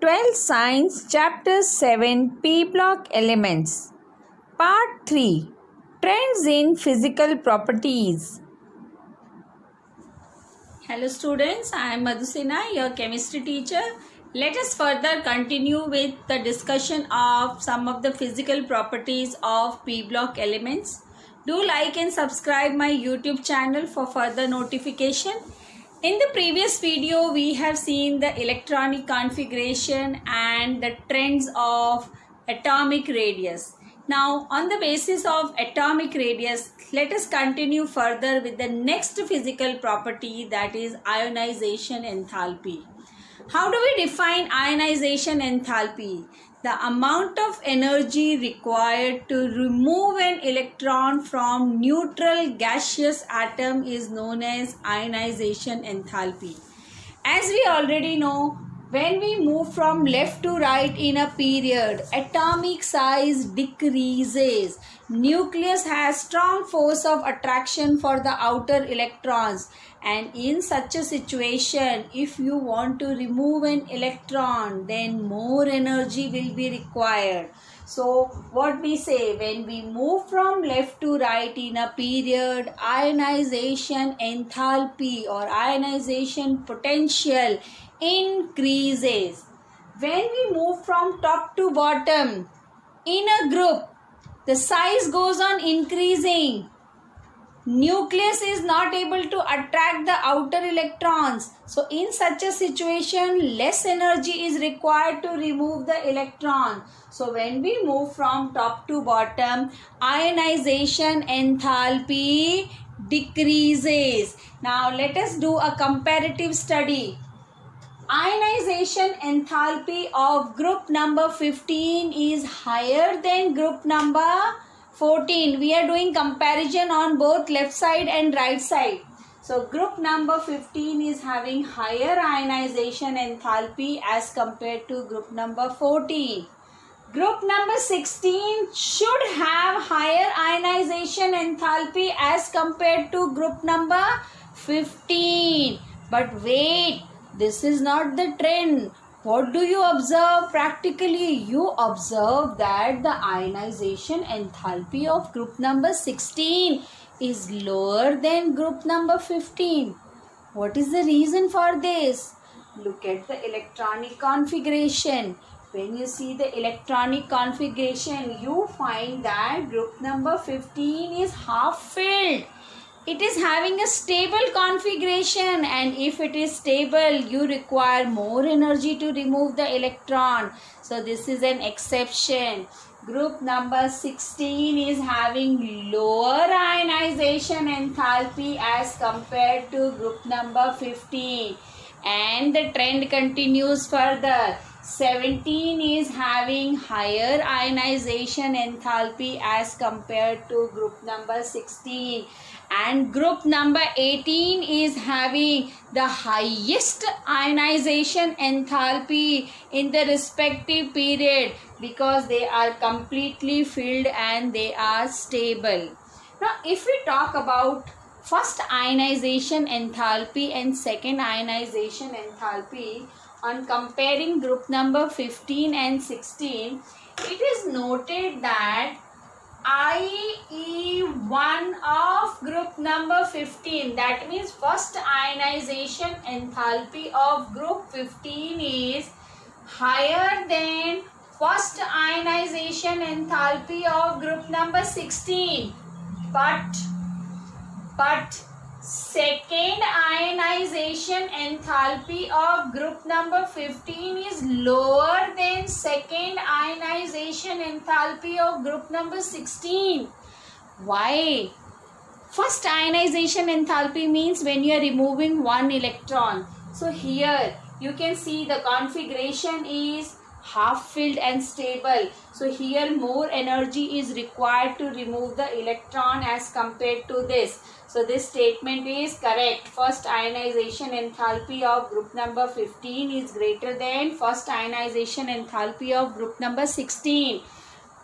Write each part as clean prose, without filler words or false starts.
12th Science Chapter 7 P Block Elements Part 3 Trends in Physical Properties. Hello students, I am Madhusena, your chemistry teacher. Let us further continue with the discussion of some of the physical properties of P block elements. Do like and subscribe my YouTube channel for further notification. In the previous video, we have seen the electronic configuration and the trends of atomic radius. Now, on the basis of atomic radius, let us continue further with the next physical property, that is ionization enthalpy. How do we define ionization enthalpy? The amount of energy required to remove an electron from neutral gaseous atom is known as ionization enthalpy. As we already know, when we move from left to right in a period, atomic size decreases. Nucleus has strong force of attraction for the outer electrons, and in such a situation, if you want to remove an electron, then more energy will be required. So what we say, when we move from left to right in a period, ionization enthalpy or ionization potential increases. When we move from top to bottom in a group, the size goes on increasing. Nucleus is not able to attract the outer electrons. So in such a situation, less energy is required to remove the electron. So when we move from top to bottom, ionization enthalpy decreases. Now let us do a comparative study. Ionization enthalpy of group number 15 is higher than group number 14. We are doing comparison on both left side and right side. So group number 15 is having higher ionization enthalpy as compared to group number 14. Group number 16 should have higher ionization enthalpy as compared to group number 15. But wait, this is not the trend. What do you observe practically? You observe that the ionization enthalpy of group number 16 is lower than group number 15. What is the reason for this? Look at the electronic configuration. When you see the electronic configuration, you find that group number 15 is half filled. It is having a stable configuration, and if it is stable, you require more energy to remove the electron. So this is an exception. Group number 16 is having lower ionization enthalpy as compared to group number 15. And the trend continues further. 17 is having higher ionization enthalpy as compared to group number 16, and group number 18 is having the highest ionization enthalpy in the respective period because they are completely filled and they are stable. Now if we talk about first ionization enthalpy and second ionization enthalpy, on comparing group number 15 and 16, it is noted that IE1 of group number 15, that means first ionization enthalpy of group 15 is higher than first ionization enthalpy of group number 16. But second ionization enthalpy of group number 15 is lower than second ionization enthalpy of group number 16. Why? First ionization enthalpy means when you are removing one electron. So here you can see the configuration is half filled and stable. So here more energy is required to remove the electron as compared to this. So this statement is correct. First ionization enthalpy of group number 15 is greater than first ionization enthalpy of group number 16.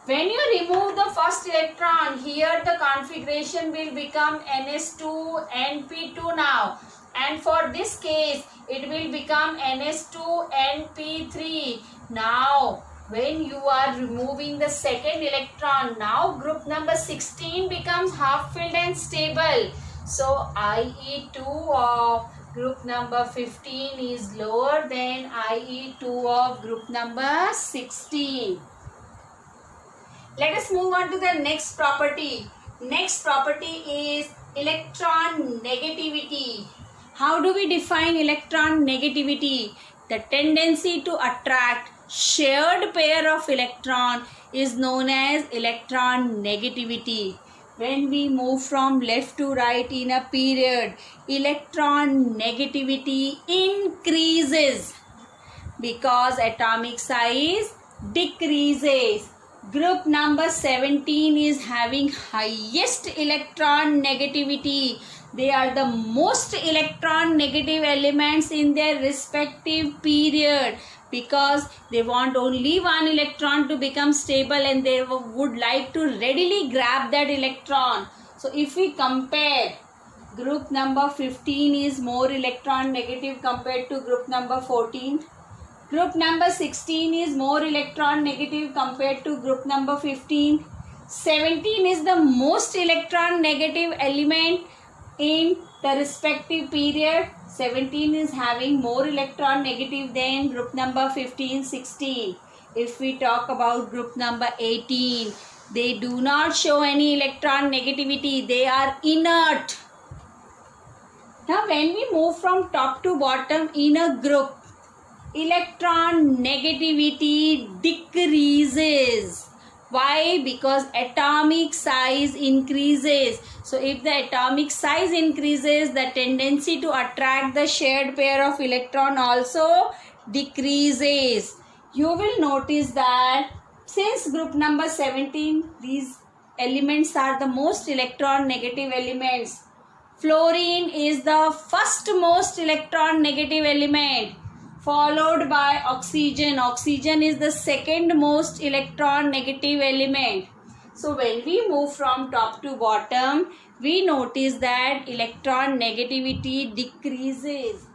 When you remove the first electron, here the configuration will become NS2, NP2 now. and for this case it will become NS2NP3. Now when you are removing the second electron, now group number 16 becomes half filled and stable. So IE2 of group number 15 is lower than IE2 of group number 16. Let us move on to the next property. Next property is electron negativity. How do we define electron negativity? The tendency to attract shared pair of electron is known as electron negativity. When we move from left to right in a period, electron negativity increases because atomic size decreases. Group number 17 is having highest electron negativity. They are the most electron negative elements in their respective period because they want only one electron to become stable and they would like to readily grab that electron. So if we compare, group number 15 is more electron negative compared to group number 14. Group number 16 is more electron negative compared to group number 15. 17 is the most electron negative element in the respective period. 17 is having more electron negative than group number 15, 16. If we talk about group number 18, they do not show any electron negativity. They are inert. Now when we move from top to bottom in a group, electron negativity decreases. Why? Because atomic size increases. So if the atomic size increases, the tendency to attract the shared pair of electron also decreases. You will notice that since group number 17, these elements are the most electron negative elements. Fluorine is the first most electron negative element, followed by oxygen. Oxygen is the second most electron negative element. So when we move from top to bottom, we notice that electron negativity decreases.